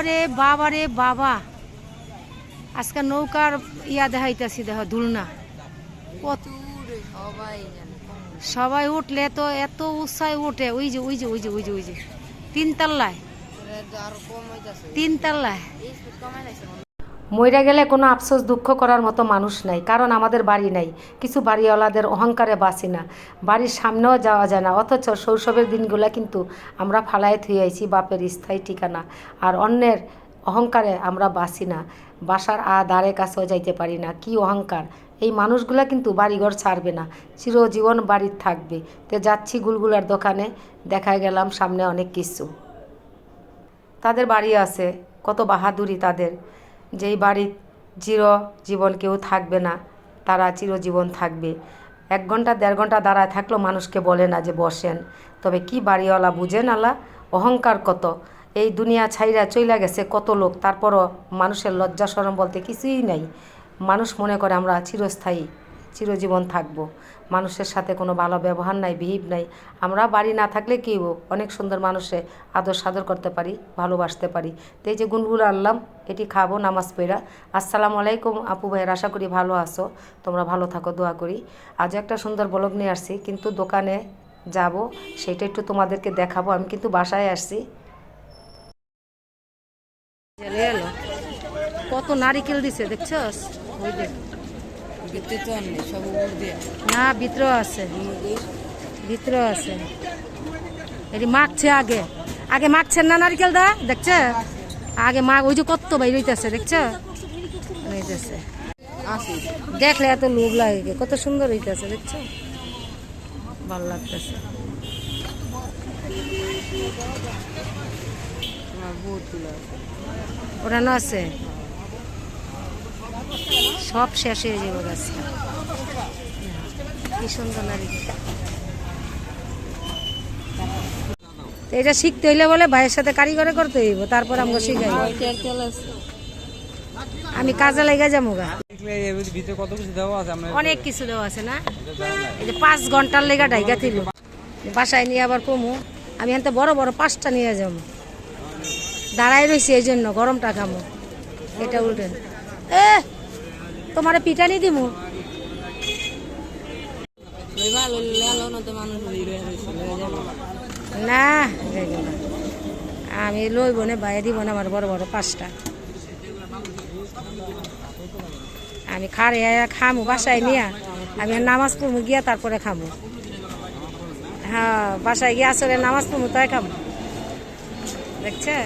রে বাবা রে বাবা, আজকে নৌকার ইয়া দেখাইতেছি, দেখো দুলনা কত সবাই উঠলে তো এত উৎসাহে উঠে। ওই যে ওই যে ওই যে ওই যে ওই যে তিনতলায়, তিনতলায়। মইরা গেলে কোনো আফসোস দুঃখ করার মতো মানুষ নাই, কারণ আমাদের বাড়ি নাই। কিছু বাড়িওয়ালাদের অহংকারে বাঁচি না, বাড়ির সামনেও যাওয়া যায় না। অথচ শৈশবের দিনগুলো কিন্তু আমরা ফালায় থুয়ে আইছি বাপের স্থায়ী ঠিকানা, আর অন্যের অহংকারে আমরা বাঁচি না। বাসার ধারে কাছেও যাইতে পারি না। কি অহংকার! এই মানুষগুলা কিন্তু বাড়িঘর ছাড়বে না, চিরজীবন বাড়ির থাকবে। তো যাচ্ছি গুলগুলার দোকানে, দেখা গেলাম সামনে অনেক কিছু। তাদের বাড়ি আছে, কত বাহাদুরি তাদের, যেই বাড়ির চিরজীবন কেউ থাকবে না, তারা চিরজীবন থাকবে। 1 ঘন্টা 1.5 ঘন্টা দাঁড়ায় থাকলেও মানুষকে বলে না যে বসেন। তবে কি বাড়িওয়ালা বুঝেন আলা, অহংকার কত! এই দুনিয়া ছাইরা চইলা গেছে কত লোক, তারপরও মানুষের লজ্জা শরম বলতে কিছুই নাই। মানুষ মনে করে আমরা চিরস্থায়ী, চিরজীবন থাকবো। মানুষের সাথে কোনো ভালো ব্যবহার নাই, বিহিভ নাই। আমরা বাড়ি না থাকলে কী অনেক সুন্দর মানুষে আদর সাদর করতে পারি, ভালোবাসতে পারি। তো এই যে গুনগুলো আনলাম, এটি খাবো নামাজ পড়া। আসসালামু আলাইকুম আপু ভাইয়ের, আশা করি ভালো আছো, তোমরা ভালো থাকো, দোয়া করি। আজও একটা সুন্দর ব্লগ নিয়ে আসছি, কিন্তু দোকানে যাব সেটা একটু তোমাদেরকে দেখাবো। আমি কিন্তু বাসায় আসছি। কত নারিকেল দিছে দেখছস? ওই দেখ, না ভিতরেও আছে, ভিতরেও আছে। এটি মাখছে, আগে আগে মাখছেন না নারিকেল দা, দেখছে আগে মা। ওই যে কত বাইর হইতেছে, দেখছো হইতেছে, দেখলে এত লোভ লাগে, কত সুন্দর হইতেছে, দেখছো ভালো লাগতেছে। ওরানো আছে, সব শেষ হয়ে যাবে গাছটা। কি সুন্দর নারিকেল! এটা শিখতে হইলে বলে ভাইয়ের সাথে কারিগরে করতে হইব, তারপর আমরা শিখাই। আমি কাজে লেগে যাবো গা, অনেক কিছু দেওয়া আছে না। এই যে 5 ঘন্টার লেগা ডাইগা ছিল, বাসায় নিয়ে আবার কমু। আমি এখান বড় বড় 5টা নিয়ে যাবো, দাঁড়াই রয়েছি এই জন্য, গরমটা খামো। এটা উল্টেন, তোমার পিটানি দিমু না, আমি লইব না, বাইরে দিব না। আমার বড় বড় 5টা আমি খারে খামু, বাসায় নিয়া আমি নামাজ পড়মু, গিয়া তারপরে খামু। হ্যাঁ, বাসায় গিয়ে আসলে নামাজ পড়মু, তাই খামু, দেখছে।